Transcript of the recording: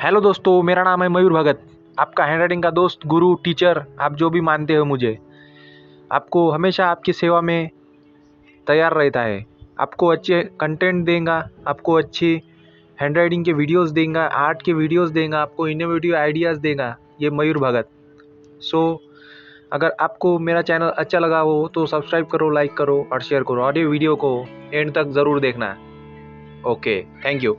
Hello दोस्तों, मेरा नाम है मयूर भगत, आपका हैंडराइटिंग का दोस्त, गुरु, टीचर, आप जो भी मानते हो मुझे। आपको हमेशा आपकी सेवा में तैयार रहता है। आपको अच्छे कंटेंट देगा, आपको अच्छी हैंडराइटिंग के वीडियोस देगा, आर्ट के वीडियोस देगा, आपको इनोवेटिव आइडियाज़ देगा ये मयूर भगत। सो अगर आपको मेरा चैनल अच्छा लगा हो तो सब्सक्राइब करो, लाइक करो और शेयर करो, और ये वीडियो को एंड तक ज़रूर देखना। Okay, thank you.